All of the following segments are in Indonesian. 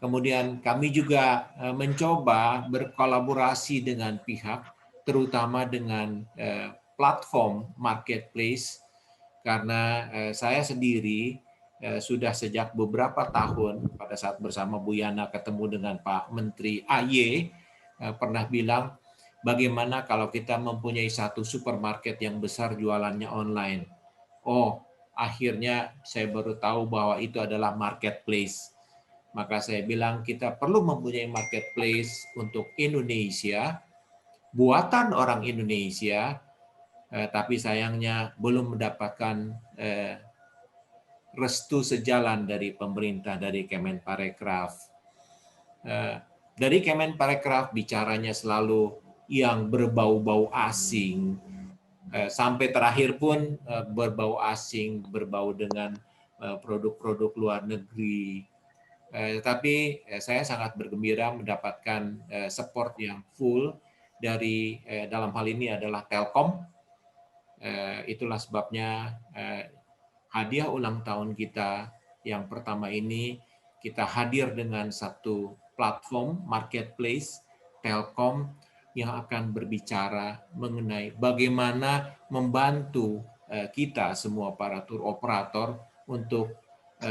Kemudian kami juga mencoba berkolaborasi dengan pihak, terutama dengan platform marketplace, karena saya sendiri sudah sejak beberapa tahun pada saat bersama Bu Yana ketemu dengan Pak Menteri AY pernah bilang bagaimana kalau kita mempunyai satu supermarket yang besar jualannya online. Oh, akhirnya saya baru tahu bahwa itu adalah marketplace. Maka saya bilang kita perlu mempunyai marketplace untuk Indonesia, buatan orang Indonesia, tapi sayangnya belum mendapatkan restu sejalan dari pemerintah, dari Kemenparekraf. Dari Kemenparekraf bicaranya selalu yang berbau-bau asing, sampai terakhir pun berbau asing, berbau dengan produk-produk luar negeri. Tapi saya sangat bergembira mendapatkan support yang full dari dalam hal ini adalah Telkom. Itulah sebabnya hadiah ulang tahun kita yang pertama ini kita hadir dengan satu platform marketplace Telkom yang akan berbicara mengenai bagaimana membantu kita semua para tour operator untuk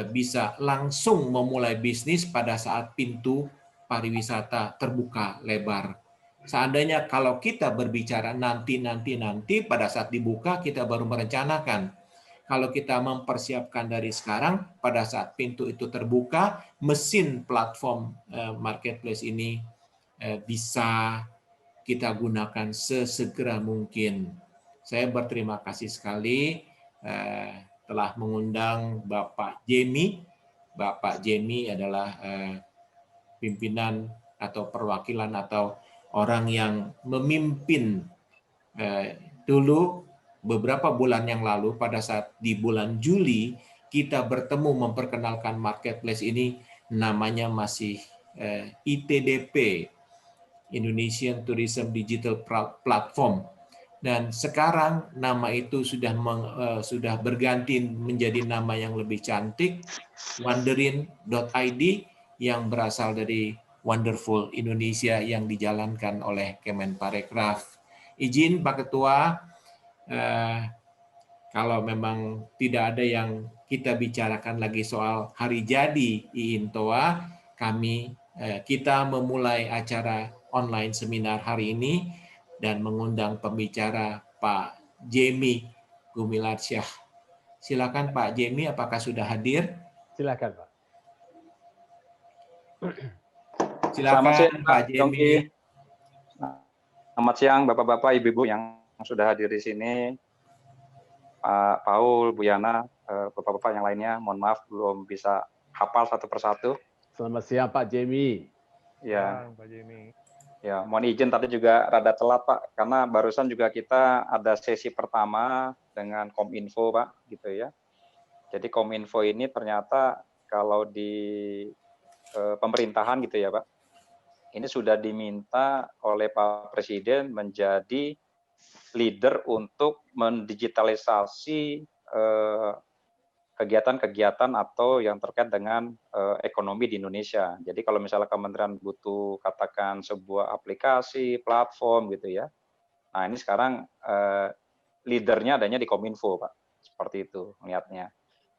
bisa langsung memulai bisnis pada saat pintu pariwisata terbuka lebar. Seandainya kalau kita berbicara nanti pada saat dibuka kita baru merencanakan. Kalau kita mempersiapkan dari sekarang pada saat pintu itu terbuka, mesin platform marketplace ini bisa kita gunakan sesegera mungkin. Saya berterima kasih sekali telah mengundang Bapak Jemi. Bapak Jemi adalah pimpinan atau perwakilan atau orang yang memimpin dulu beberapa bulan yang lalu pada saat di bulan Juli kita bertemu memperkenalkan marketplace ini, namanya masih ITDP, Indonesian Tourism Digital Platform. Dan sekarang nama itu sudah berganti menjadi nama yang lebih cantik, Wanderin.id, yang berasal dari Wonderful Indonesia yang dijalankan oleh Kemenparekraf. Izin Pak Ketua, kalau memang tidak ada yang kita bicarakan lagi soal hari jadi IINTOA, kita memulai acara online seminar hari ini dan mengundang pembicara Pak Jemi Gumilarsyah. Silakan Pak Jemi, apakah sudah hadir? Silakan Pak. Silakan Pak Jemi. Selamat siang Bapak-bapak, Ibu-ibu yang sudah hadir di sini. Pak Paul, Bu Yana, Bapak-bapak yang lainnya, mohon maaf belum bisa hafal satu persatu. Selamat siang Pak Jemi. Ya, Pak Jemi. ya, mohon izin tadi juga rada telat Pak, karena barusan juga kita ada sesi pertama dengan Kominfo Pak, gitu ya. Jadi Kominfo ini ternyata kalau di pemerintahan gitu ya Pak, ini sudah diminta oleh Pak Presiden menjadi leader untuk mendigitalisasi kegiatan-kegiatan atau yang terkait dengan ekonomi di Indonesia. Jadi kalau misalnya kementerian butuh katakan sebuah aplikasi, platform gitu ya. Nah ini sekarang leadernya adanya di Kominfo Pak, seperti itu melihatnya.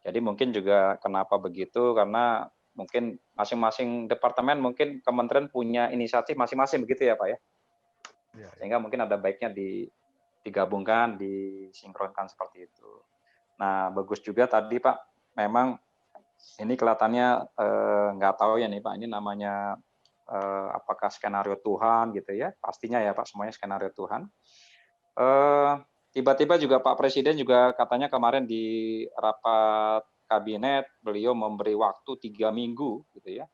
Jadi mungkin juga kenapa begitu, karena mungkin masing-masing departemen, mungkin kementerian punya inisiatif masing-masing begitu ya Pak ya. Sehingga mungkin ada baiknya digabungkan, disinkronkan seperti itu. Nah, bagus juga tadi Pak, memang ini kelihatannya nggak tahu ya nih Pak, ini namanya apakah skenario Tuhan gitu ya, pastinya ya Pak, semuanya skenario Tuhan. Tiba-tiba juga Pak Presiden juga katanya kemarin di rapat kabinet, beliau memberi waktu 3 minggu gitu ya,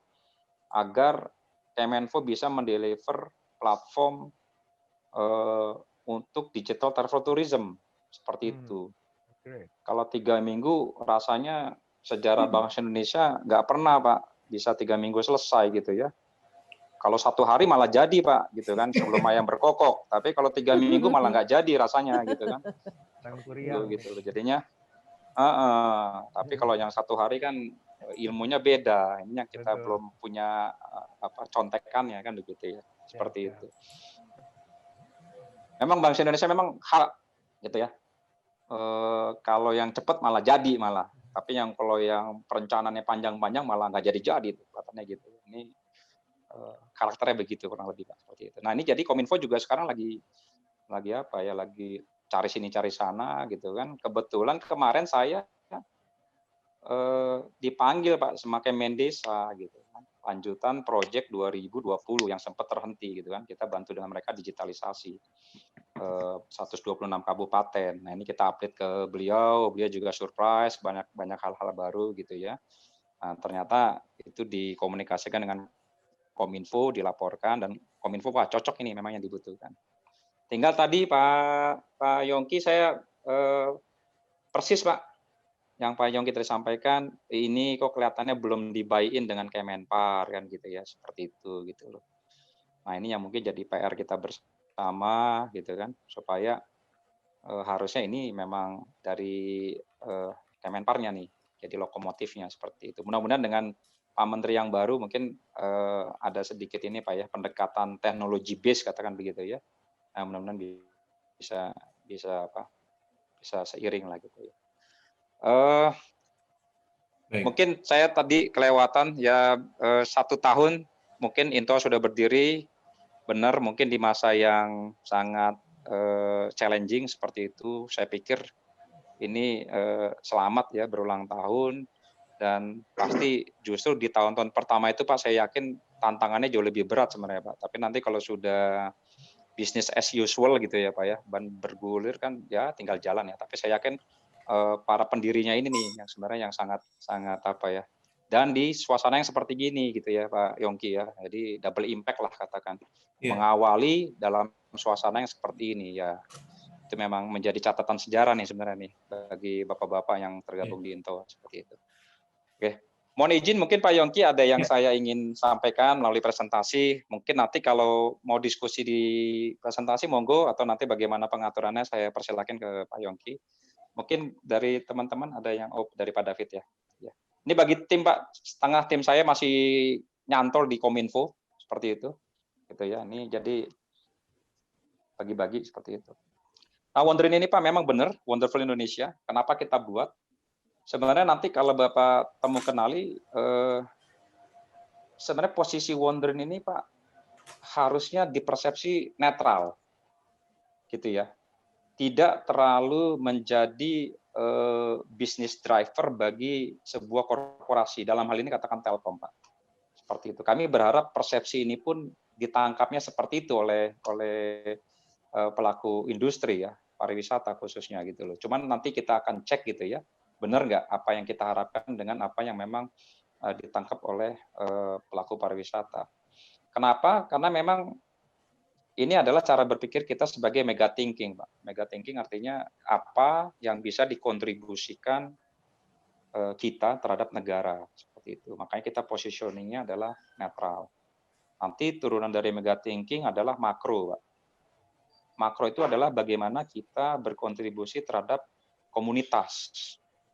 agar Kemenfo bisa mendeliver platform untuk digital travel tourism, seperti itu. Kalau 3 minggu rasanya sejarah bangsa Indonesia nggak pernah Pak bisa 3 minggu selesai gitu ya. Kalau 1 hari malah jadi Pak gitu kan, sebelum ayam berkokok. Tapi kalau 3 minggu malah nggak jadi rasanya gitu kan. Gitu. Jadinya, tapi kalau yang 1 hari kan ilmunya beda. Ini yang kita Betul. belum punya contekannya kan begitu ya. Seperti Ya. itu. Memang bangsa Indonesia memang hal gitu ya. Kalau yang cepat malah jadi malah. Tapi kalau yang perencanaannya panjang-panjang malah nggak jadi kelihatannya gitu. Ini karakternya begitu kurang lebih Pak, seperti itu. Nah, ini jadi Kominfo juga sekarang lagi apa ya, lagi cari sini cari sana gitu kan. Kebetulan kemarin saya dipanggil Pak sebagai Mendesa gitu kan. Lanjutan proyek 2020 yang sempat terhenti gitu kan. Kita bantu dengan mereka digitalisasi 126 kabupaten. Nah, ini kita update ke beliau juga surprise banyak hal-hal baru gitu ya. Nah, ternyata itu dikomunikasikan dengan Kominfo, dilaporkan dan Kominfo Pak cocok ini memang yang dibutuhkan. Tinggal tadi Pak Yongki saya persis Pak yang Pak Yongki tadi sampaikan, ini kok kelihatannya belum di-buy-in dengan Kemenpar kan gitu ya, seperti itu gitu loh. Nah, ini yang mungkin jadi PR kita bersama gitu kan, supaya harusnya ini memang dari Kemenparnya nih, jadi lokomotifnya seperti itu. Mudah-mudahan dengan Pak Menteri yang baru mungkin ada sedikit ini Pak ya, pendekatan teknologi base katakan begitu ya. Nah, mudah-mudahan bisa seiring lah gitu ya. Mungkin saya tadi kelewatan ya 1 tahun mungkin Into sudah berdiri, benar mungkin di masa yang sangat challenging seperti itu. Saya pikir ini selamat ya berulang tahun dan pasti justru di tahun-tahun pertama itu Pak saya yakin tantangannya jauh lebih berat sebenarnya Pak. Tapi nanti kalau sudah business as usual gitu ya Pak ya, bergulir kan ya tinggal jalan ya. Tapi saya yakin para pendirinya ini nih yang sebenarnya yang sangat apa ya. Dan di suasana yang seperti gini gitu ya Pak Yongki ya. Jadi double impact lah katakan. Mengawali dalam suasana yang seperti ini ya. Itu memang menjadi catatan sejarah nih sebenarnya nih bagi bapak-bapak yang tergabung di Into seperti itu. Oke. Mohon izin mungkin Pak Yongki ada yang saya ingin sampaikan melalui presentasi. Mungkin nanti kalau mau diskusi di presentasi monggo atau nanti bagaimana pengaturannya saya persilakan ke Pak Yongki. Mungkin dari teman-teman ada yang dari Pak David ya. Ini bagi tim Pak, setengah tim saya masih nyantol di Kominfo seperti itu. Gitu ya. Ini jadi bagi-bagi seperti itu. Nah, Wonderin ini Pak memang benar Wonderful Indonesia. Kenapa kita buat? Sebenarnya nanti kalau Bapak temu kenali, sebenarnya posisi Wonderin ini Pak harusnya dipersepsi netral, gitu ya. Tidak terlalu menjadi bisnis driver bagi sebuah korporasi. Dalam hal ini katakan Telkom Pak. Seperti itu. Kami berharap persepsi ini pun ditangkapnya seperti itu oleh pelaku industri ya, pariwisata khususnya gitu loh. Cuman nanti kita akan cek gitu ya. Benar nggak apa yang kita harapkan dengan apa yang memang ditangkap oleh pelaku pariwisata. Kenapa? Karena memang ini adalah cara berpikir kita sebagai mega thinking, Pak. Mega thinking artinya apa yang bisa dikontribusikan kita terhadap negara seperti itu. Makanya kita positioningnya adalah netral. Nanti turunan dari mega thinking adalah makro, Pak. Makro itu adalah bagaimana kita berkontribusi terhadap komunitas.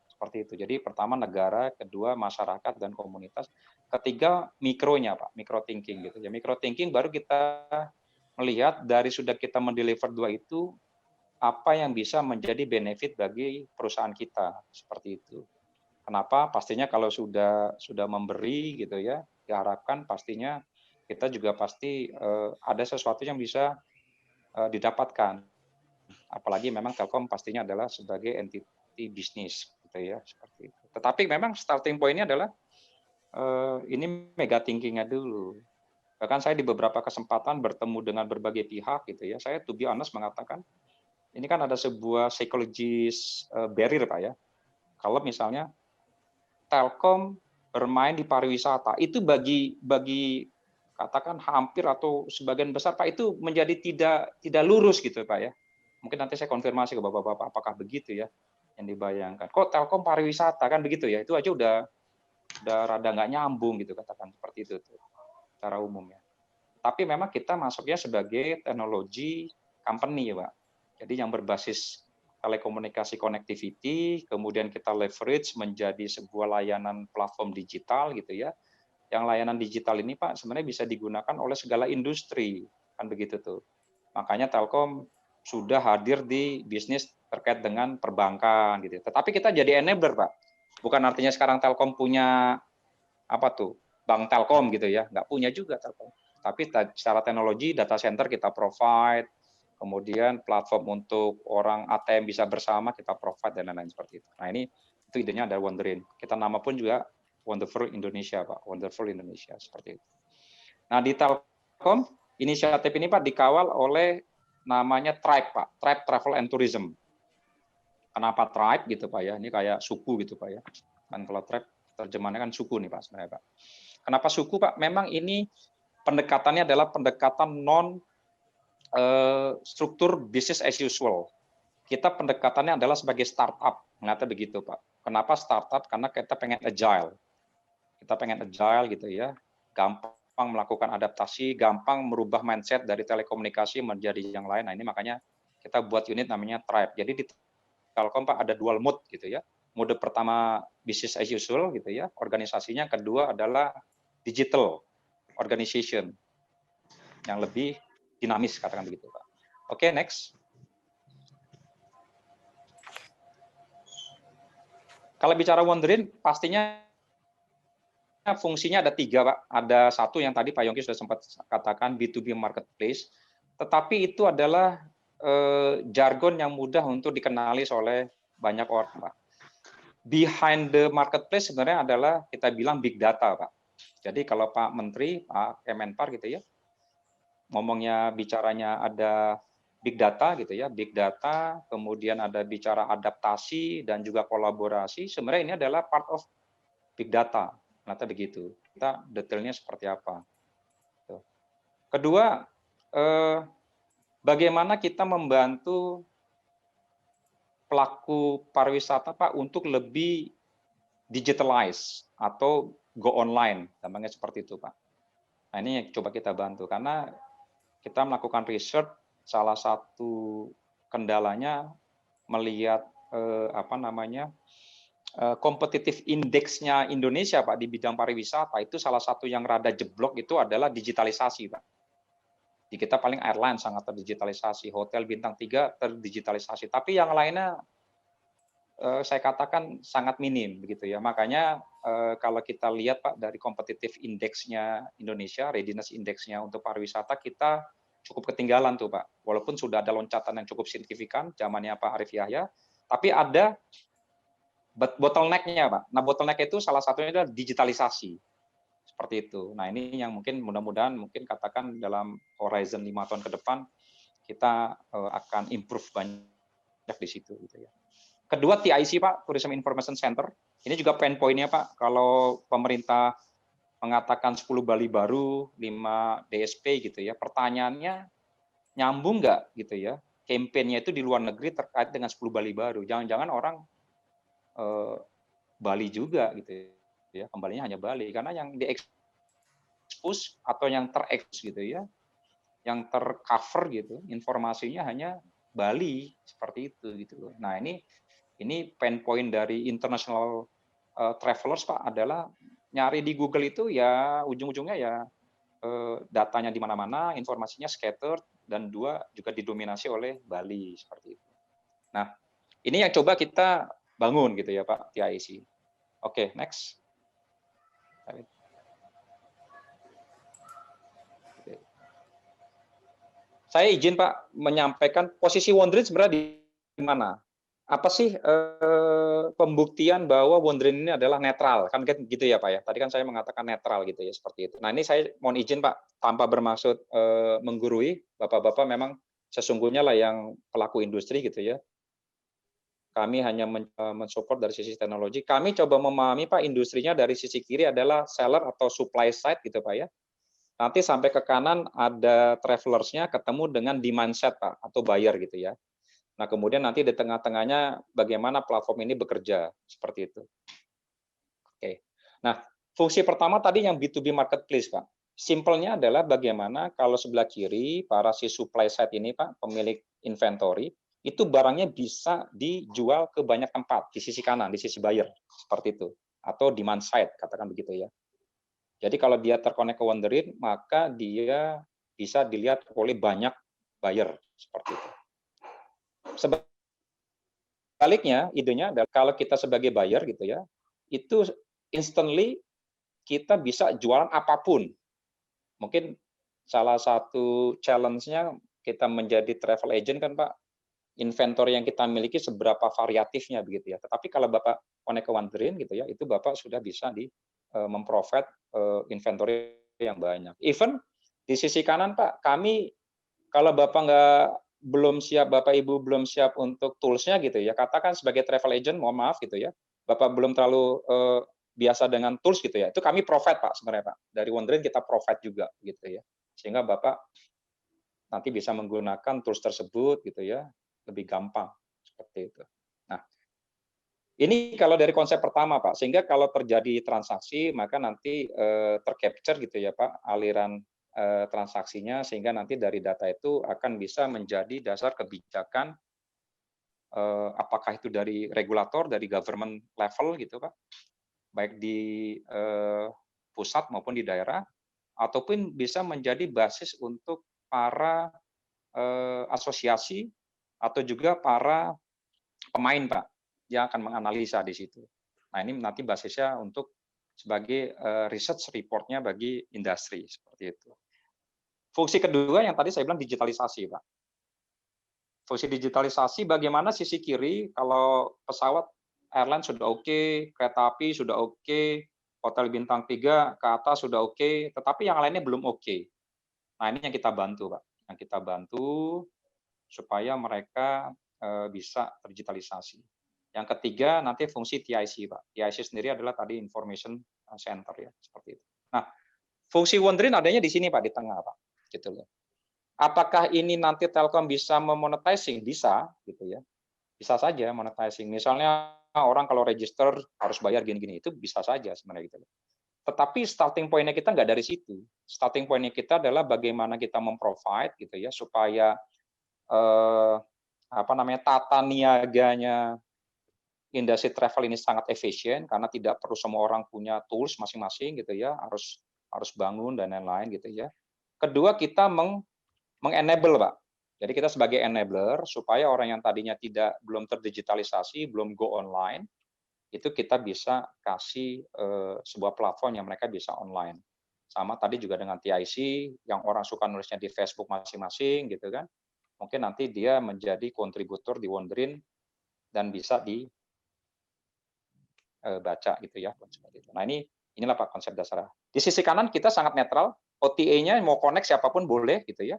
Seperti itu. Jadi pertama negara, kedua masyarakat dan komunitas, ketiga mikronya Pak, micro thinking gitu. Ya micro thinking baru kita melihat dari sudah kita mendeliver 2 itu apa yang bisa menjadi benefit bagi perusahaan kita seperti itu. Kenapa? Pastinya kalau sudah memberi gitu ya, diharapkan pastinya kita juga pasti ada sesuatu yang bisa didapatkan. Apalagi memang Telkom pastinya adalah sebagai entity bisnis gitu ya, seperti itu. Tetapi memang starting point-nya adalah ini mega thinking-nya dulu. Bahkan saya di beberapa kesempatan bertemu dengan berbagai pihak gitu ya, saya to be honest mengatakan ini kan ada sebuah psychologist barrier Pak ya. Kalau misalnya Telkom bermain di pariwisata, itu bagi katakan hampir atau sebagian besar Pak itu menjadi tidak lurus gitu Pak ya. Mungkin nanti saya konfirmasi ke Bapak-bapak apakah begitu ya yang dibayangkan. Kok Telkom pariwisata kan begitu ya? Itu aja udah rada nggak nyambung gitu katakan seperti itu tuh secara umum ya. Tapi memang kita masuknya sebagai teknologi company ya Pak. Jadi yang berbasis telekomunikasi connectivity, kemudian kita leverage menjadi sebuah layanan platform digital gitu ya. Yang layanan digital ini Pak sebenarnya bisa digunakan oleh segala industri, kan begitu tuh. Makanya Telkom sudah hadir di bisnis terkait dengan perbankan gitu. Tetapi kita jadi enabler Pak. Bukan artinya sekarang Telkom punya apa tuh bank Telkom gitu ya, nggak punya juga Telkom. Tapi secara teknologi data center kita provide, kemudian platform untuk orang ATM bisa bersama kita provide dan lain-lain seperti itu. Nah ini itu idenya ada Wonderin. Kita nama pun juga Wonderful Indonesia Pak, Wonderful Indonesia seperti itu. Nah di Telkom inisiatif ini Pak dikawal oleh namanya Tribe Pak, Tribe Travel and Tourism. Kenapa Tribe gitu Pak ya? Ini kayak suku gitu Pak ya. Kan kalau Tribe terjemahannya kan suku nih Pak sebenarnya Pak. Kenapa suku Pak? Memang ini pendekatannya adalah pendekatan non struktur business as usual. Kita pendekatannya adalah sebagai startup, ternyata begitu Pak. Kenapa startup? Karena kita pengen agile. Kita pengen agile gitu ya, gampang melakukan adaptasi, gampang merubah mindset dari telekomunikasi menjadi yang lain. Nah ini makanya kita buat unit namanya Tribe. Jadi di Telkom Pak ada dual mode gitu ya. Mode pertama business as usual gitu ya, organisasinya. Kedua adalah digital organization yang lebih dinamis katakan begitu Pak. Oke, next. Kalau bicara Wonderin pastinya fungsinya ada 3 Pak. Ada satu yang tadi Pak Yongki sudah sempat katakan B2B marketplace, tetapi itu adalah jargon yang mudah untuk dikenali oleh banyak orang Pak. Behind the marketplace sebenarnya adalah kita bilang big data Pak. Jadi kalau Pak Menteri, Pak Kemenpar gitu ya, ngomongnya bicaranya ada big data gitu ya, big data, kemudian ada bicara adaptasi dan juga kolaborasi, sebenarnya ini adalah part of big data. Ternyata begitu. Kita detailnya seperti apa. Kedua, bagaimana kita membantu pelaku pariwisata Pak untuk lebih digitalize atau go online, gampangnya seperti itu Pak. Nah ini yang coba kita bantu karena kita melakukan research, salah satu kendalanya melihat kompetitif indeksnya Indonesia Pak di bidang pariwisata itu salah satu yang rada jeblok itu adalah digitalisasi Pak. Di kita paling airline sangat terdigitalisasi, hotel bintang 3 terdigitalisasi, tapi yang lainnya saya katakan sangat minim begitu ya. Makanya kalau kita lihat Pak dari kompetitif indeksnya Indonesia, readiness indeksnya untuk pariwisata kita cukup ketinggalan tuh Pak. Walaupun sudah ada loncatan yang cukup signifikan zamannya Pak Arief Yahya, tapi ada bottleneck-nya Pak. Nah bottleneck itu salah satunya adalah digitalisasi. Seperti itu. Nah ini yang mungkin mudah-mudahan mungkin katakan dalam horizon 5 tahun ke depan kita akan improve banyak di situ gitu ya. Kedua TIC Pak, Tourism Information Center. Ini juga pain point-nya Pak. Kalau pemerintah mengatakan 10 Bali baru, 5 DSP gitu ya. Pertanyaannya nyambung nggak gitu ya? Campaign-nya itu di luar negeri terkait dengan 10 Bali baru. Jangan-jangan orang Bali juga gitu ya. Kembalinya hanya Bali karena yang diekspos atau yang terekspos gitu ya. Yang tercover gitu, informasinya hanya Bali seperti itu gitu loh. Nah, ini pain point dari international travelers Pak adalah nyari di Google itu ya ujung-ujungnya ya datanya di mana-mana, informasinya scattered dan dua juga didominasi oleh Bali seperti itu. Nah, ini yang coba kita bangun gitu ya Pak TIC. Oke, next. Saya izin Pak menyampaikan posisi Wonderin sebenarnya di mana? Apa sih pembuktian bahwa Wonderin ini adalah netral? Kan gitu ya Pak ya. Tadi kan saya mengatakan netral gitu ya seperti itu. Nah ini saya mohon izin Pak tanpa bermaksud menggurui. Bapak-bapak memang sesungguhnya lah yang pelaku industri gitu ya. Kami hanya mensupport dari sisi teknologi. Kami coba memahami Pak industrinya dari sisi kiri adalah seller atau supply side gitu Pak ya. Nanti sampai ke kanan ada travelers-nya ketemu dengan demand side Pak atau buyer gitu ya. Nah, kemudian nanti di tengah-tengahnya bagaimana platform ini bekerja seperti itu. Oke. Nah, fungsi pertama tadi yang B2B marketplace, Pak. Simpelnya adalah bagaimana kalau sebelah kiri para si supply side ini, Pak, pemilik inventory, itu barangnya bisa dijual ke banyak tempat di sisi kanan, di sisi buyer, seperti itu. Atau demand side, katakan begitu ya. Jadi kalau dia terkonek ke Wonderin, maka dia bisa dilihat oleh banyak buyer, seperti itu. Sebaliknya, idenya adalah kalau kita sebagai buyer gitu ya, itu instantly kita bisa jualan apapun. Mungkin salah satu challenge-nya kita menjadi travel agent kan Pak, inventory yang kita miliki seberapa variatifnya begitu ya. Tetapi kalau Bapak connect ke Wonderin gitu ya, itu Bapak sudah bisa memprovide inventory yang banyak. Even di sisi kanan Pak, kami kalau Bapak belum siap, Bapak Ibu belum siap untuk tools-nya gitu ya, katakan sebagai travel agent, mohon maaf gitu ya, Bapak belum terlalu biasa dengan tools gitu ya, itu kami provide Pak sebenarnya Pak. Dari Wonderin kita provide juga gitu ya. Sehingga Bapak nanti bisa menggunakan tools tersebut gitu ya, lebih gampang seperti itu. Nah, ini kalau dari konsep pertama Pak, sehingga kalau terjadi transaksi maka nanti tercapture gitu ya Pak aliran transaksinya, sehingga nanti dari data itu akan bisa menjadi dasar kebijakan apakah itu dari regulator, dari government level gitu Pak, baik di pusat maupun di daerah, ataupun bisa menjadi basis untuk para asosiasi atau juga para pemain Pak yang akan menganalisa di situ. Nah ini nanti basisnya untuk sebagai research report-nya bagi industri seperti itu. Fungsi kedua yang tadi saya bilang digitalisasi Pak. Fungsi digitalisasi bagaimana sisi kiri kalau pesawat airline sudah oke, kereta api sudah oke, hotel bintang 3 ke atas sudah oke, tetapi yang lainnya belum oke. Nah ini yang kita bantu Pak, yang kita bantu supaya mereka bisa terdigitalisasi. Yang ketiga nanti fungsi TIC Pak. TIC sendiri adalah tadi information center ya, seperti itu. Nah, fungsi Wonderin adanya di sini Pak, di tengah Pak. Gitu loh. Apakah ini nanti Telkom bisa memonetizing? Bisa, gitu ya. Bisa saja monetizing. Misalnya orang kalau register harus bayar gini-gini, itu bisa saja sebenarnya gitu. Tetapi starting point-nya kita nggak dari situ. Starting point-nya kita adalah bagaimana kita memprovide gitu ya supaya tata niaganya industri travel ini sangat efisien karena tidak perlu semua orang punya tools masing-masing gitu ya, harus bangun dan lain-lain gitu ya. Kedua kita mengenable Pak. Jadi kita sebagai enabler supaya orang yang tadinya belum terdigitalisasi, belum go online, itu kita bisa kasih sebuah platform yang mereka bisa online. Sama tadi juga dengan TIC yang orang suka nulisnya di Facebook masing-masing gitu kan. Mungkin nanti dia menjadi kontributor di Wonderin dan bisa dibaca gitu ya. Nah inilah Pak konsep dasar. Di sisi kanan kita sangat netral, OTA-nya mau connect siapapun boleh gitu ya.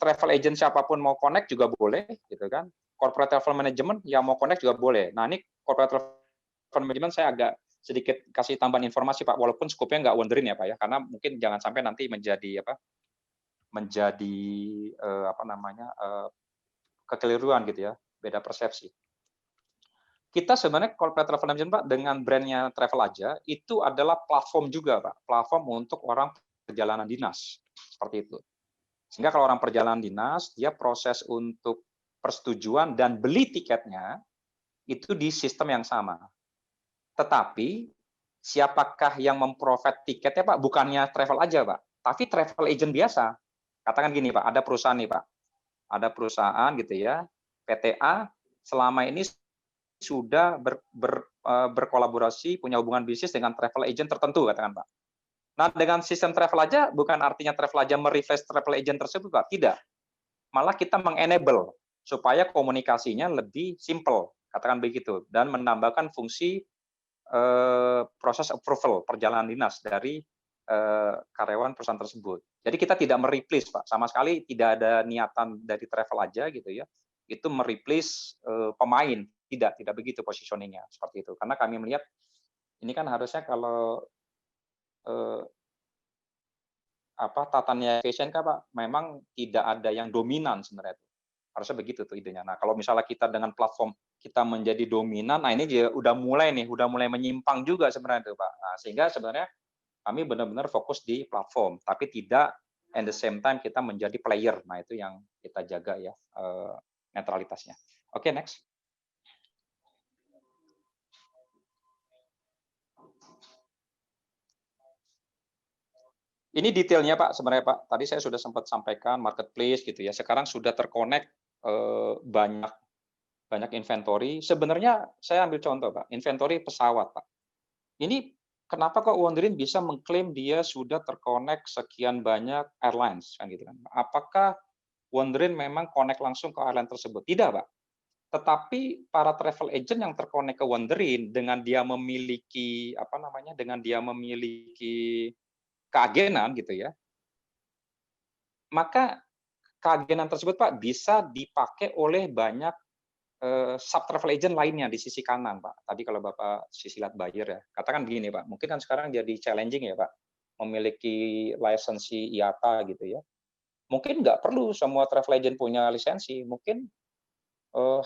Travel agent siapapun mau connect juga boleh gitu kan. Corporate travel management yang mau connect juga boleh. Nah ini corporate travel management saya agak sedikit kasih tambahan informasi Pak, walaupun skupnya nggak Wonderin ya Pak ya, karena mungkin jangan sampai nanti menjadi kekeliruan gitu ya, beda persepsi. Kita sebenarnya corporate travel management Pak dengan brandnya Travel Aja itu adalah platform juga Pak, platform untuk orang perjalanan dinas seperti itu. Sehingga kalau orang perjalanan dinas dia proses untuk persetujuan dan beli tiketnya itu di sistem yang sama. Tetapi siapakah yang memprovide tiketnya Pak? Bukannya Travel Aja Pak, tapi travel agent biasa. Katakan gini Pak, ada perusahaan nih Pak, ada perusahaan gitu ya, PTA selama ini sudah berkolaborasi, punya hubungan bisnis dengan travel agent tertentu, katakan Pak. Nah, dengan sistem Travel Aja, bukan artinya Travel Aja mereplace travel agent tersebut, Pak. Tidak. Malah kita mengenable supaya komunikasinya lebih simple, katakan begitu, dan menambahkan fungsi proses approval perjalanan dinas dari karyawan perusahaan tersebut. Jadi kita tidak mereplace Pak, sama sekali tidak ada niatan dari Travel Aja gitu ya, itu mereplace pemain, tidak begitu positioningnya seperti itu. Karena kami melihat ini kan harusnya kalau tata niaga fashion kan Pak, memang tidak ada yang dominan sebenarnya itu. Harusnya begitu tuh idenya. Nah kalau misalnya kita dengan platform kita menjadi dominan, nah ini juga udah mulai menyimpang juga sebenarnya itu Pak. Nah, sehingga sebenarnya kami benar-benar fokus di platform, tapi tidak at the same time kita menjadi player. Nah itu yang kita jaga ya. netralitasnya. Oke, next. Ini detailnya Pak, sebenarnya Pak. Tadi saya sudah sempat sampaikan marketplace gitu ya. Sekarang sudah terkonek banyak inventory. Sebenarnya saya ambil contoh Pak, inventory pesawat Pak. Ini kenapa kok Wonderin bisa mengklaim dia sudah terkonek sekian banyak airlines kan gitu kan. Apakah Wonderin memang connect langsung ke airline tersebut? Tidak Pak. Tetapi para travel agent yang terkonek ke Wonderin dengan dia memiliki dengan dia memiliki keagenan gitu ya, maka keagenan tersebut Pak bisa dipakai oleh banyak sub travel agent lainnya di sisi kanan Pak. Tadi kalau Bapak sisi lihat buyer ya, katakan begini Pak, mungkin kan sekarang jadi challenging ya Pak, memiliki lisensi IATA gitu ya. Mungkin nggak perlu semua travel agent punya lisensi, mungkin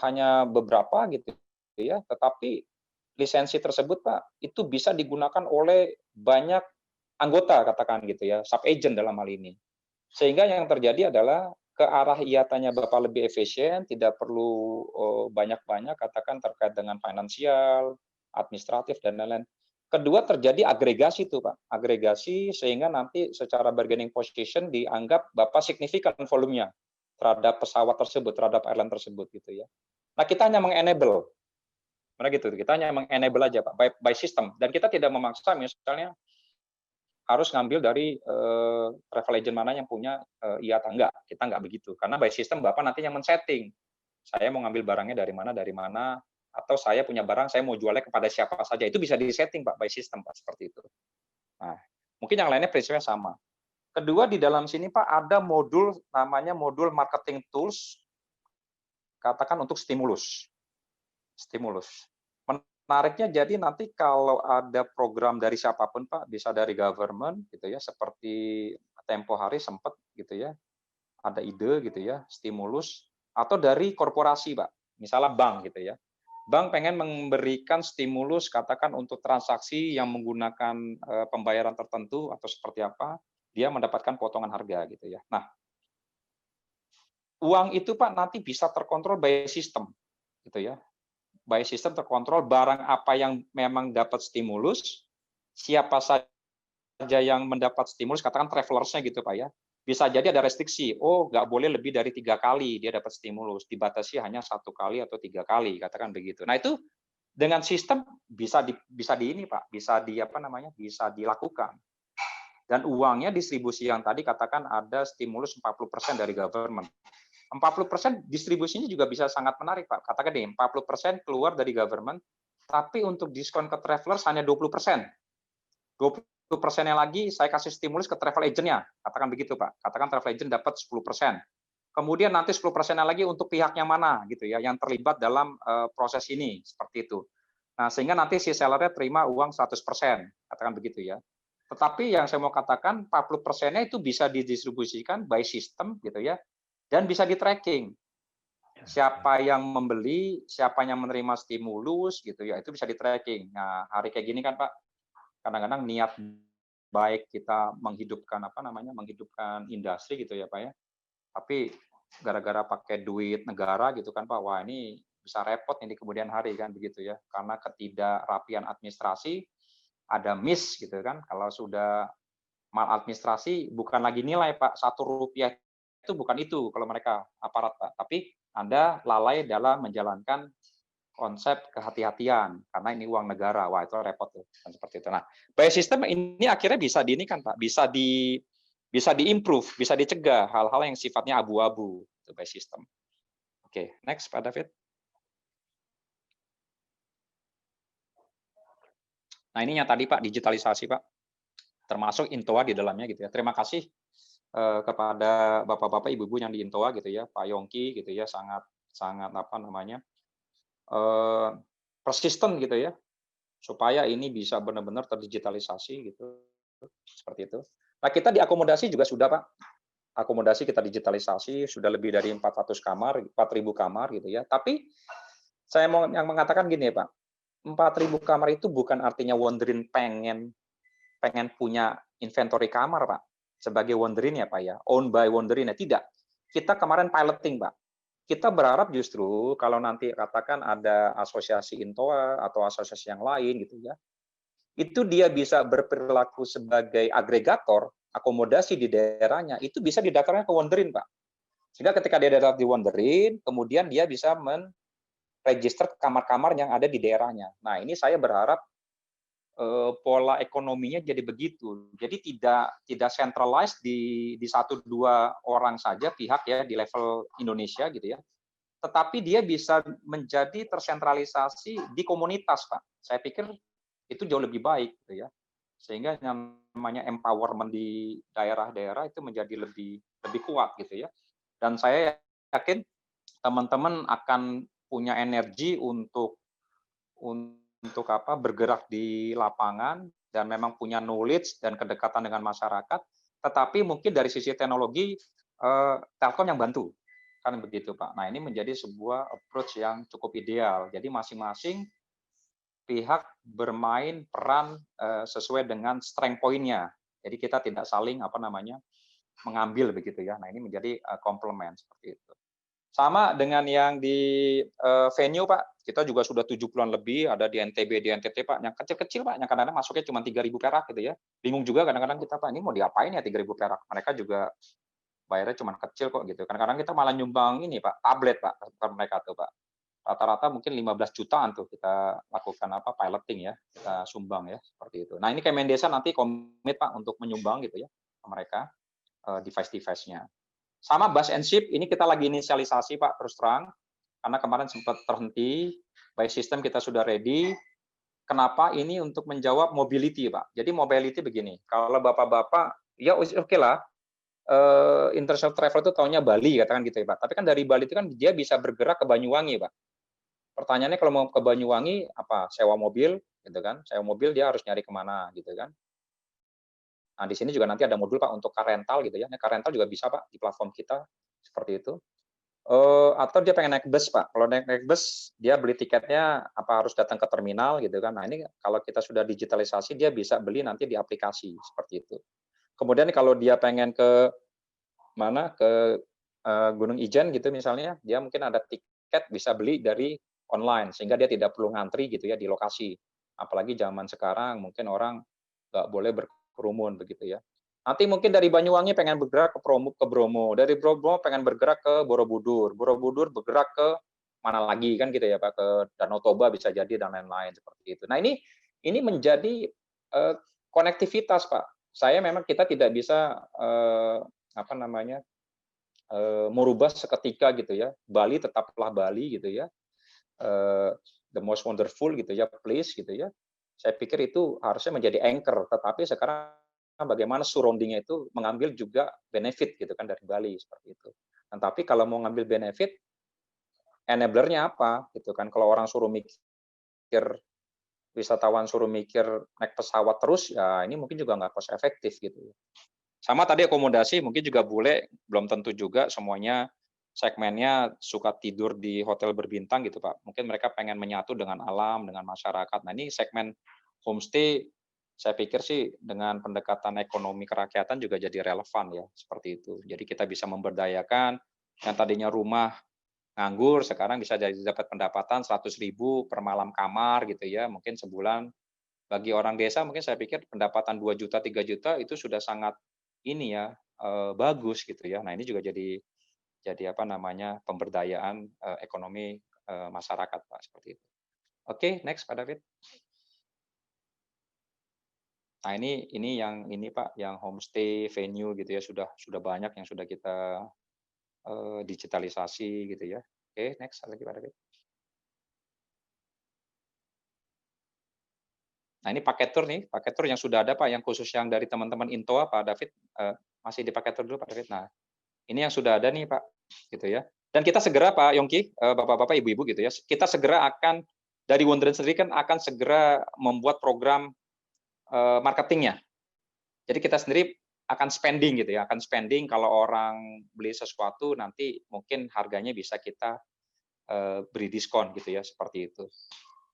hanya beberapa gitu ya, tetapi lisensi tersebut Pak, itu bisa digunakan oleh banyak anggota katakan gitu ya, sub agent dalam hal ini. Sehingga yang terjadi adalah ke arah IATA-nya Bapak lebih efisien, tidak perlu banyak-banyak katakan terkait dengan finansial, administratif dan lain-lain. Kedua terjadi agregasi tuh Pak, agregasi sehingga nanti secara bargaining position dianggap Bapak signifikan volumenya terhadap pesawat tersebut, terhadap airline tersebut gitu ya. Nah kita hanya mengenable, mana gitu, kita hanya mengenable aja Pak, by system, dan kita tidak memaksa misalnya harus ngambil dari travel agent mana yang punya IATA. Enggak, kita enggak begitu. Karena by system Bapak nanti yang men-setting. Saya mau ngambil barangnya dari mana, atau saya punya barang, saya mau jualnya kepada siapa saja. Itu bisa di-setting Pak, by system Pak, seperti itu. Nah, mungkin yang lainnya prinsipnya sama. Kedua, di dalam sini Pak, ada modul, namanya modul marketing tools, katakan untuk stimulus. Menariknya jadi nanti kalau ada program dari siapapun Pak, bisa dari government gitu ya, seperti tempo hari sempat gitu ya, ada ide gitu ya, stimulus, atau dari korporasi Pak, misalnya bank gitu ya. Bank pengen memberikan stimulus katakan untuk transaksi yang menggunakan pembayaran tertentu atau seperti apa, dia mendapatkan potongan harga gitu ya. Nah, uang itu Pak nanti bisa terkontrol by system gitu ya. By system terkontrol barang apa yang memang dapat stimulus, siapa saja yang mendapat stimulus, katakan travelersnya gitu Pak ya, bisa jadi ada restriksi, oh nggak boleh lebih dari 3 kali dia dapat stimulus, dibatasi hanya 1 kali atau 3 kali, katakan begitu. Nah itu dengan sistem bisa di ini Pak, bisa dilakukan. Dan uangnya distribusi yang tadi katakan ada stimulus 40% dari government. 40% distribusinya juga bisa sangat menarik Pak. Katakan nih, 40% keluar dari government, tapi untuk diskon ke travelers hanya 20%. 20%-nya lagi saya kasih stimulus ke travel agent-nya. Katakan begitu Pak. Katakan travel agent dapat 10%. Kemudian nanti 10%-nya lagi untuk pihaknya mana gitu ya, yang terlibat dalam proses ini, seperti itu. Nah, sehingga nanti si seller-nya terima uang 100%, katakan begitu ya. Tetapi yang saya mau katakan 40%-nya itu bisa didistribusikan by system gitu ya, dan bisa di-tracking. Siapa yang membeli, siapa yang menerima stimulus gitu ya, itu bisa di-tracking. Nah, hari kayak gini kan Pak, kadang-kadang niat baik kita menghidupkan menghidupkan industri gitu ya Pak ya. Tapi gara-gara pakai duit negara gitu kan Pak, wah ini bisa repot nih di kemudian hari kan begitu ya. Karena ketidakrapian administrasi, ada miss gitu kan. Kalau sudah maladministrasi bukan lagi nilai Pak, Rp1 itu bukan itu kalau mereka aparat Pak, tapi Anda lalai dalam menjalankan konsep kehati-hatian karena ini uang negara. Wah, itu repot tuh. Kan seperti itu. Nah, by system ini akhirnya bisa diinikan Pak, bisa di-improve, bisa dicegah hal-hal yang sifatnya abu-abu itu by system. Oke, next Pak David. Nah, ini yang tadi Pak, digitalisasi Pak. Termasuk Intoa di dalamnya gitu ya. Terima kasih kepada bapak-bapak, ibu-ibu yang di Intoa gitu ya, Pak Yongki gitu ya, sangat persisten gitu ya, supaya ini bisa benar-benar terdigitalisasi gitu, seperti itu. Nah kita diakomodasi juga sudah Pak, akomodasi kita digitalisasi sudah lebih dari 400 kamar, 4.000 kamar gitu ya. Tapi saya mau yang mengatakan gini ya Pak, 4.000 kamar itu bukan artinya Wonderin pengen punya inventory kamar Pak. Sebagai Wonderin ya Pak ya, owned by Wonderin ya, tidak. Kita kemarin piloting Pak. kita berharap justru kalau nanti katakan ada asosiasi Intoa atau asosiasi yang lain gitu ya, itu dia bisa berperilaku sebagai agregator akomodasi di daerahnya, itu bisa didaftarkan ke Wonderin, Pak. Sehingga ketika dia daftar di Wonderin, kemudian dia bisa register kamar-kamar yang ada di daerahnya. Nah, ini saya berharap pola ekonominya jadi begitu. Jadi tidak centralized di 1-2 orang saja pihak ya di level Indonesia gitu ya. Tetapi dia bisa menjadi tersentralisasi di komunitas, Pak. Saya pikir itu jauh lebih baik gitu ya. Sehingga yang namanya empowerment di daerah-daerah itu menjadi lebih kuat gitu ya. Dan saya yakin teman-teman akan punya energi untuk bergerak di lapangan dan memang punya knowledge dan kedekatan dengan masyarakat, tetapi mungkin dari sisi teknologi Telkom yang bantu, kan begitu Pak. Nah ini menjadi sebuah approach yang cukup ideal. Jadi masing-masing pihak bermain peran sesuai dengan strength point-nya. Jadi kita tidak saling mengambil begitu ya. Nah ini menjadi komplement seperti itu. Sama dengan yang di venue Pak, kita juga sudah 70-an lebih, ada di NTB, di NTT Pak, yang kecil-kecil Pak, yang kadang-kadang masuknya cuma 3.000 perak gitu ya. Bingung juga kadang-kadang kita Pak, ini mau diapain ya 3.000 perak? Mereka juga bayarnya cuma kecil kok gitu. Kadang-kadang kita malah nyumbang ini Pak, tablet Pak, ke mereka tuh Pak. Rata-rata mungkin 15 jutaan tuh kita lakukan piloting ya, kita sumbang ya, seperti itu. Nah ini Kemendesa nanti komit Pak untuk menyumbang gitu ya ke mereka device-device-nya. Sama bus and ship, ini kita lagi inisialisasi Pak, terus terang. Karena kemarin sempat terhenti, by system kita sudah ready. Kenapa? Ini untuk menjawab mobility Pak. Jadi mobility begini, kalau Bapak-Bapak, ya oke lah, international travel itu taunya Bali, katakan gitu ya Pak. Tapi kan dari Bali itu kan dia bisa bergerak ke Banyuwangi Pak. Pertanyaannya kalau mau ke Banyuwangi, sewa mobil, gitu kan? Sewa mobil dia harus nyari kemana, gitu kan? Nah, di sini juga nanti ada modul Pak untuk car rental gitu ya. Car rental juga bisa Pak di platform kita seperti itu. Atau dia pengen naik bus Pak. Kalau naik bus dia beli tiketnya harus datang ke terminal gitu kan. Nah, ini kalau kita sudah digitalisasi dia bisa beli nanti di aplikasi seperti itu. Kemudian kalau dia pengen ke Gunung Ijen gitu misalnya, dia mungkin ada tiket bisa beli dari online sehingga dia tidak perlu ngantri gitu ya di lokasi. Apalagi zaman sekarang mungkin orang nggak boleh berkerumun begitu ya. Nanti mungkin dari Banyuwangi pengen bergerak ke Bromo, dari Bromo pengen bergerak ke Borobudur, Borobudur bergerak ke mana lagi kan gitu ya Pak, ke Danau Toba bisa jadi dan lain-lain seperti itu. Nah ini menjadi konektivitas Pak. Kita tidak bisa merubah seketika gitu ya. Bali tetaplah Bali gitu ya. The most wonderful gitu ya place gitu ya. Saya pikir itu harusnya menjadi anchor, tetapi sekarang bagaimana surrounding-nya itu mengambil juga benefit gitu kan dari Bali seperti itu. Nah, tapi kalau mau ngambil benefit, enabler-nya apa gitu kan? Kalau orang suruh mikir, wisatawan suruh mikir naik pesawat terus, ya ini mungkin juga nggak cost efektif gitu. Sama tadi akomodasi mungkin juga belum tentu juga semuanya segmennya suka tidur di hotel berbintang gitu Pak. Mungkin mereka pengen menyatu dengan alam, dengan masyarakat. Nah ini segmen homestay, saya pikir sih dengan pendekatan ekonomi kerakyatan juga jadi relevan ya, seperti itu. Jadi kita bisa memberdayakan yang tadinya rumah nganggur, sekarang bisa jadi dapat pendapatan 100.000 per malam kamar gitu ya, mungkin sebulan. Bagi orang desa mungkin saya pikir pendapatan 2 juta, 3 juta itu sudah sangat ini ya, bagus gitu ya. Nah ini juga jadi pemberdayaan ekonomi masyarakat Pak, seperti itu. Oke, next Pak David. Nah ini Pak, yang homestay venue gitu ya sudah banyak yang sudah kita digitalisasi gitu ya. Oke, next lagi Pak David. Nah ini paket tour yang sudah ada Pak, yang khusus yang dari teman-teman Intoa Pak David, masih di paket tour dulu Pak David. Nah ini yang sudah ada nih Pak, gitu ya. Dan kita segera Pak Yongki, Bapak-bapak, Ibu-ibu gitu ya, kita segera akan dari Wonderin sendiri kan akan segera membuat program marketingnya. Jadi kita sendiri akan spending gitu ya, akan spending kalau orang beli sesuatu nanti mungkin harganya bisa kita beri diskon gitu ya, seperti itu.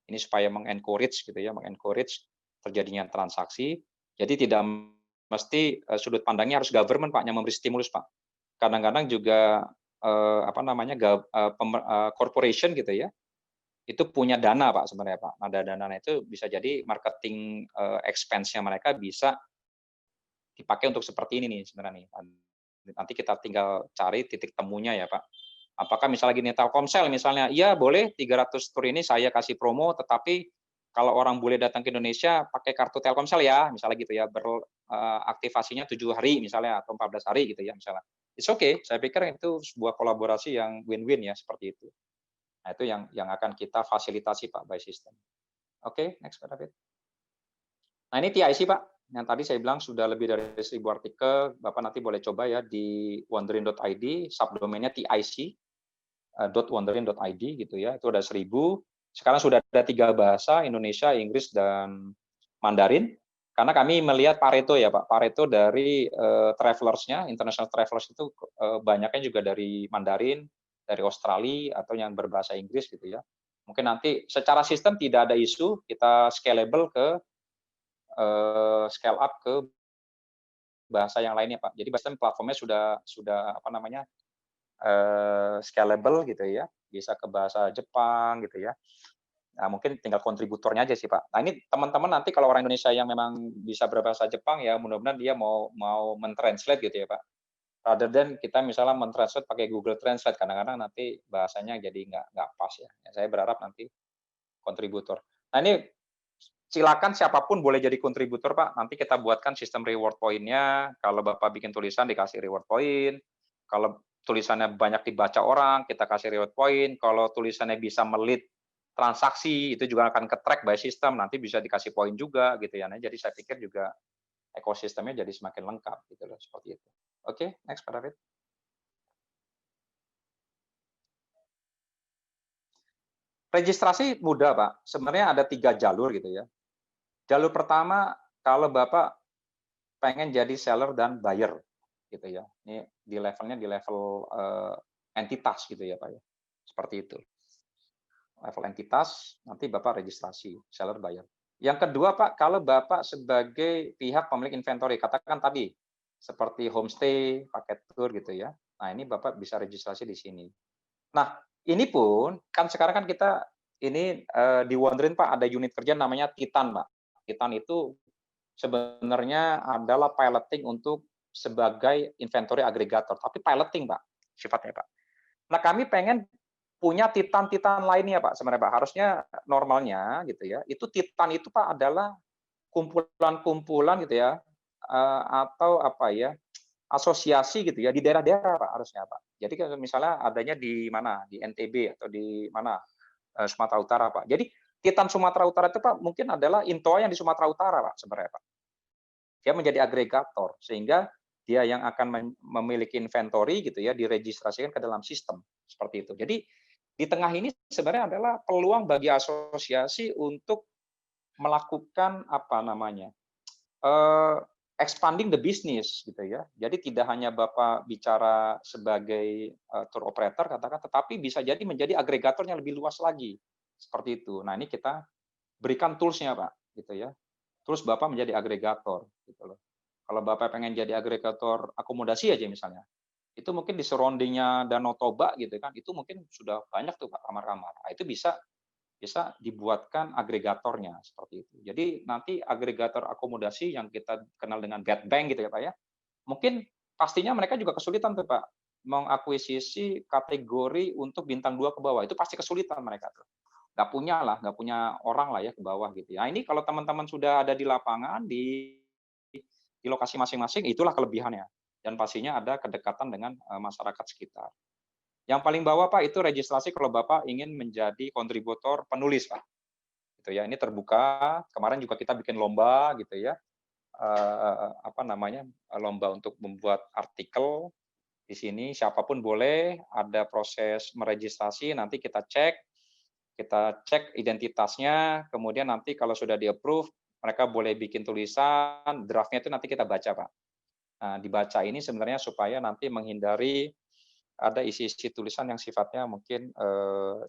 Ini supaya mengencourage gitu ya, mengencourage terjadinya transaksi. Jadi tidak mesti sudut pandangnya harus government Pak yang memberi stimulus Pak. Kadang-kadang juga corporation gitu ya, itu punya dana Pak sebenarnya Pak. Ada dana itu bisa jadi marketing expense-nya mereka bisa dipakai untuk seperti ini nih sebenarnya nih. Nanti kita tinggal cari titik temunya ya Pak. Apakah misalnya gini Telkomsel misalnya, iya boleh 300 tur ini saya kasih promo, tetapi kalau orang boleh datang ke Indonesia pakai kartu Telkomsel ya, misalnya gitu ya, aktivasinya 7 hari misalnya atau 14 hari gitu ya misalnya. It's okay, saya pikir itu sebuah kolaborasi yang win-win ya seperti itu. Nah, itu yang akan kita fasilitasi Pak by system. Oke, next Pak David. Nah, ini TIC Pak, yang tadi saya bilang sudah lebih dari 1000 artikel, Bapak nanti boleh coba ya di wonderin.id, subdomainnya TIC, .wonderin.id gitu ya, itu ada 1000. Sekarang sudah ada 3 bahasa, Indonesia, Inggris, dan Mandarin. Karena kami melihat Pareto ya Pak, Pareto dari travelers-nya, international travelers itu banyaknya juga dari Mandarin, dari Australia, atau yang berbahasa Inggris gitu ya. Mungkin nanti secara sistem tidak ada isu, kita scalable scale up ke bahasa yang lainnya Pak. Jadi bahasa platformnya sudah apa namanya, scalable gitu ya, bisa ke bahasa Jepang gitu ya. Nah, mungkin tinggal kontributornya aja sih, Pak. Nah, ini teman-teman nanti kalau orang Indonesia yang memang bisa berbahasa Jepang ya mudah-mudahan dia mau men-translate gitu ya, Pak. Rather than kita misalnya men-translate pakai Google Translate, kadang-kadang nanti bahasanya jadi nggak pas ya. Saya berharap nanti kontributor. Nah, ini silakan siapapun boleh jadi kontributor, Pak. Nanti kita buatkan sistem reward point-nya. Kalau Bapak bikin tulisan dikasih reward point. Kalau tulisannya banyak dibaca orang, kita kasih reward point. Kalau tulisannya bisa melit transaksi, itu juga akan ke-track by system, nanti bisa dikasih poin juga gitu ya. Nah, jadi saya pikir juga ekosistemnya jadi semakin lengkap gitu loh, seperti itu. Oke, next Pak David. Registrasi mudah Pak, sebenarnya ada 3 jalur gitu ya. Jalur pertama, kalau Bapak pengen jadi seller dan buyer gitu ya. Ini di level entitas gitu ya Pak ya. Seperti itu. Level entitas, nanti Bapak registrasi, seller buyer. Yang kedua Pak, kalau Bapak sebagai pihak pemilik inventory, katakan tadi, seperti homestay, paket tour gitu ya. Nah, ini Bapak bisa registrasi di sini. Nah, ini pun, kan sekarang kan kita, ini di Wonderin Pak, ada unit kerja namanya Titan Pak. Titan itu sebenarnya adalah piloting untuk sebagai inventory aggregator, tapi piloting Pak, sifatnya Pak. Nah, kami pengen punya titan-titan lainnya Pak sebenarnya Pak. Harusnya normalnya gitu ya, itu titan itu Pak adalah kumpulan-kumpulan gitu ya, atau apa ya, asosiasi gitu ya di daerah-daerah Pak harusnya Pak. Jadi kalau misalnya adanya di mana, di NTB atau di mana, Sumatera Utara Pak. Jadi titan Sumatera Utara itu Pak mungkin adalah Intoa yang di Sumatera Utara Pak sebenarnya Pak. Dia menjadi agregator sehingga dia yang akan memiliki inventory gitu ya, diregistrasikan ke dalam sistem seperti itu. Jadi di tengah ini sebenarnya adalah peluang bagi asosiasi untuk melakukan apa namanya, expanding the business gitu ya. Jadi tidak hanya Bapak bicara sebagai tour operator katakan, tetapi bisa jadi menjadi agregator yang lebih luas lagi, seperti itu. Nah, ini kita berikan tools-nya Pak, gitu ya. Terus Bapak menjadi agregator, gitu loh. Kalau Bapak pengen jadi agregator akomodasi aja misalnya, itu mungkin di surrounding-nya Danau Toba gitu kan, itu mungkin sudah banyak tuh Pak kamar-kamar. Nah, itu bisa dibuatkan agregatornya seperti itu. Jadi nanti agregator akomodasi yang kita kenal dengan bed bank gitu ya Pak ya, mungkin pastinya mereka juga kesulitan tuh Pak mengakuisisi kategori untuk bintang 2 ke bawah, itu pasti kesulitan mereka tuh. Nggak punya orang lah ya ke bawah gitu ya. Nah, ini kalau teman-teman sudah ada di lapangan, di lokasi masing-masing, itulah kelebihannya. Dan pastinya ada kedekatan dengan masyarakat sekitar. Yang paling bawah Pak itu registrasi kalau Bapak ingin menjadi kontributor penulis Pak. Gitu ya. Ini terbuka. Kemarin juga kita bikin lomba gitu ya. Apa namanya? Lomba untuk membuat artikel di sini. Siapapun boleh. Ada proses meregistrasi. Nanti kita cek identitasnya. Kemudian nanti kalau sudah di-approve, mereka boleh bikin tulisan. Draftnya itu nanti kita baca Pak. Nah, dibaca ini sebenarnya supaya nanti menghindari ada isi-isi tulisan yang sifatnya mungkin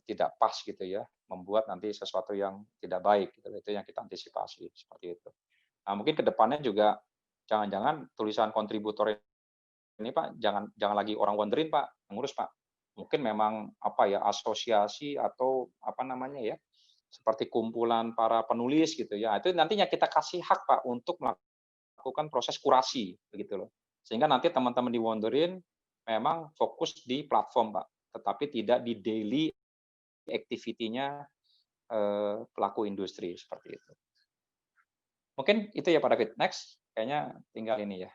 tidak pas gitu ya, membuat nanti sesuatu yang tidak baik gitu. Itu yang kita antisipasi seperti itu. Nah, mungkin ke depannya juga jangan-jangan tulisan kontributor ini Pak, jangan lagi orang Wonderin Pak, ngurus Pak. mungkin memang apa ya, asosiasi atau apa namanya ya, seperti kumpulan para penulis gitu ya. Itu nantinya kita kasih hak Pak untuk melakukan proses kurasi begitu loh. Sehingga nanti teman-teman di Wonderin memang fokus di platform Pak, tetapi tidak di daily activity-nya pelaku industri seperti itu. Mungkin itu ya Pak David. Next, kayaknya tinggal ini ya.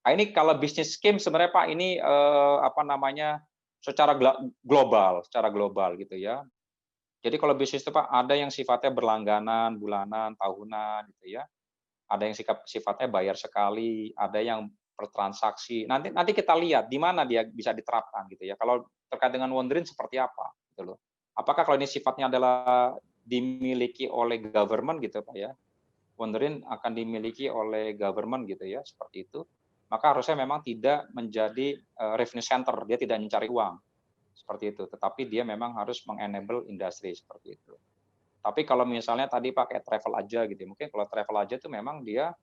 Nah, ini kalau bisnis scheme sebenarnya Pak ini apa namanya secara global gitu ya. Jadi kalau bisnis itu Pak ada yang sifatnya berlangganan, bulanan, tahunan gitu ya. Ada yang sifatnya bayar sekali, ada yang per transaksi. Nanti kita lihat di mana dia bisa diterapkan gitu ya. Kalau terkait dengan Wonderin seperti apa gitu loh. Apakah kalau ini sifatnya adalah dimiliki oleh government gitu Pak ya. Wonderin akan dimiliki oleh government gitu ya, seperti itu. Maka harusnya memang tidak menjadi revenue center, dia tidak mencari uang seperti itu, tetapi dia memang harus mengenable industri seperti itu. Tapi kalau misalnya tadi pakai travel aja gitu, mungkin kalau travel aja itu memang dia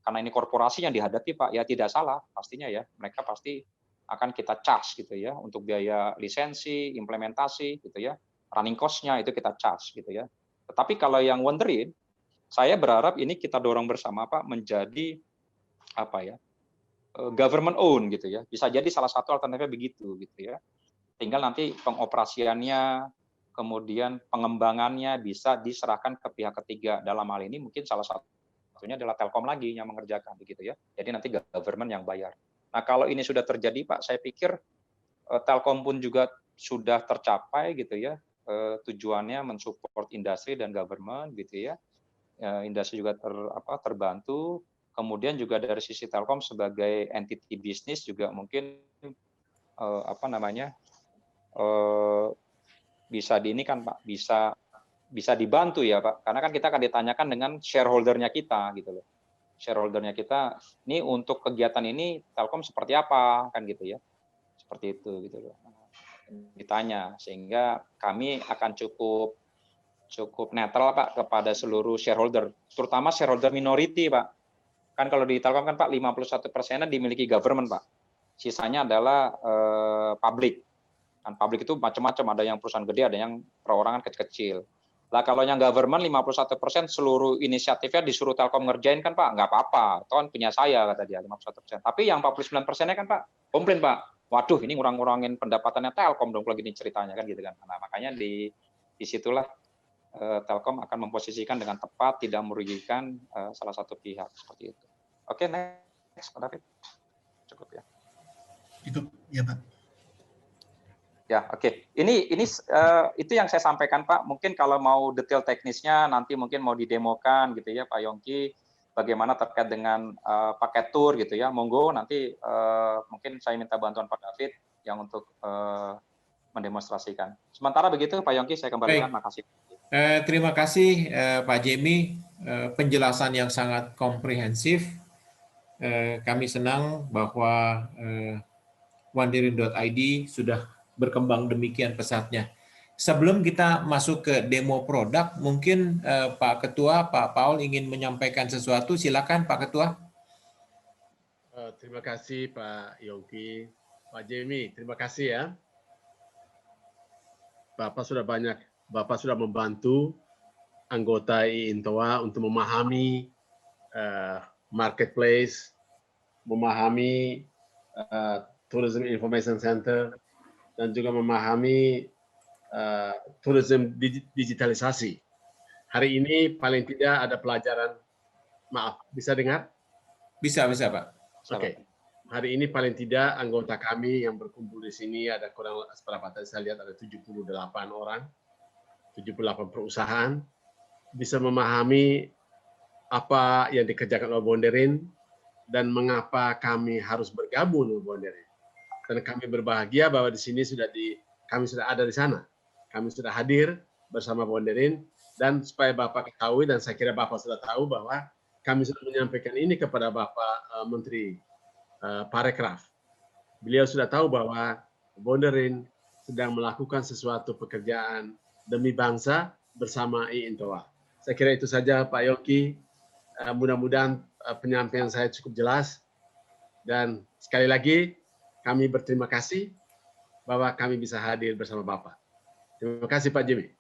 karena ini korporasi yang dihadapi Pak, ya tidak salah pastinya ya, mereka pasti akan kita charge gitu ya untuk biaya lisensi, implementasi gitu ya, running cost-nya itu kita charge gitu ya. Tetapi kalau yang Wonderin, saya berharap ini kita dorong bersama Pak menjadi apa ya, government own gitu ya. Bisa jadi salah satu alternatifnya begitu gitu ya. Tinggal nanti pengoperasiannya, kemudian pengembangannya bisa diserahkan ke pihak ketiga. Dalam hal ini mungkin salah satunya adalah Telkom lagi yang mengerjakan begitu ya. Jadi nanti government yang bayar. Nah, kalau ini sudah terjadi Pak, saya pikir Telkom pun juga sudah tercapai gitu ya. Tujuannya mensupport industri dan government gitu ya. Industri juga terbantu. Kemudian juga dari sisi Telkom sebagai entity bisnis juga mungkin apa namanya bisa di ini kan Pak, bisa dibantu ya Pak, karena kan kita akan ditanyakan dengan shareholder-nya kita gitu loh. Shareholder-nya kita, ini untuk kegiatan ini Telkom seperti apa kan gitu ya, seperti itu gitu loh. Ditanya sehingga kami akan cukup netral Pak kepada seluruh shareholder, terutama shareholder minority Pak. Kan kalau di Telkom kan Pak 51%-nya dimiliki government Pak. Sisanya adalah publik. Kan publik itu macam-macam, ada yang perusahaan gede, ada yang perorangan kecil-kecil. Lah kalau yang government 51% seluruh inisiatifnya disuruh Telkom ngerjain kan Pak, nggak apa-apa. Itu kan punya saya kata dia 51%. Tapi yang 49%-nya kan Pak, komplain Pak. Waduh, ini ngurang-ngurangin pendapatannya Telkom dong kalau gini ceritanya kan gitu kan. Nah, makanya disitulah Telkom akan memposisikan dengan tepat, tidak merugikan salah satu pihak seperti itu. Oke, next Pak David. Cukup ya. Cukup ya Pak. Ya, oke. Ini itu yang saya sampaikan Pak. Mungkin kalau mau detail teknisnya nanti mungkin mau didemokan gitu ya Pak Yongki, bagaimana terkait dengan paket tour gitu ya. Monggo nanti mungkin saya minta bantuan Pak David yang untuk mendemonstrasikan. Sementara begitu Pak Yongki saya kembalikan. Makasih. Terima kasih Pak Jemi, penjelasan yang sangat komprehensif. Kami senang bahwa Wonderin.id sudah berkembang demikian pesatnya. Sebelum kita masuk ke demo produk, mungkin Pak Ketua, Pak Paul ingin menyampaikan sesuatu. Silakan Pak Ketua. Terima kasih Pak Yongki, Pak Jemi, terima kasih ya. Bapak sudah membantu anggota IINTOA untuk memahami marketplace, memahami Tourism Information Center, dan juga memahami tourism digitalisasi. Hari ini paling tidak ada pelajaran, maaf, bisa dengar? Bisa Pak. Oke. Hari ini paling tidak anggota kami yang berkumpul di sini ada kurang berapa tadi saya lihat ada 78 orang, 78 perusahaan, bisa memahami apa yang dikerjakan oleh Wonderin dan mengapa kami harus bergabung dengan Wonderin. Dan kami berbahagia bahwa di sini kami sudah ada di sana. Kami sudah hadir bersama Wonderin, dan supaya Bapak ketahui dan saya kira Bapak sudah tahu bahwa kami sudah menyampaikan ini kepada Bapak Menteri Parekraf. Beliau sudah tahu bahwa Wonderin sedang melakukan sesuatu pekerjaan demi bangsa bersama IINTOA. Saya kira itu saja Pak Yongki. Mudah-mudahan penyampaian saya cukup jelas. Dan sekali lagi kami berterima kasih bahwa kami bisa hadir bersama Bapak. Terima kasih Pak Jimmy.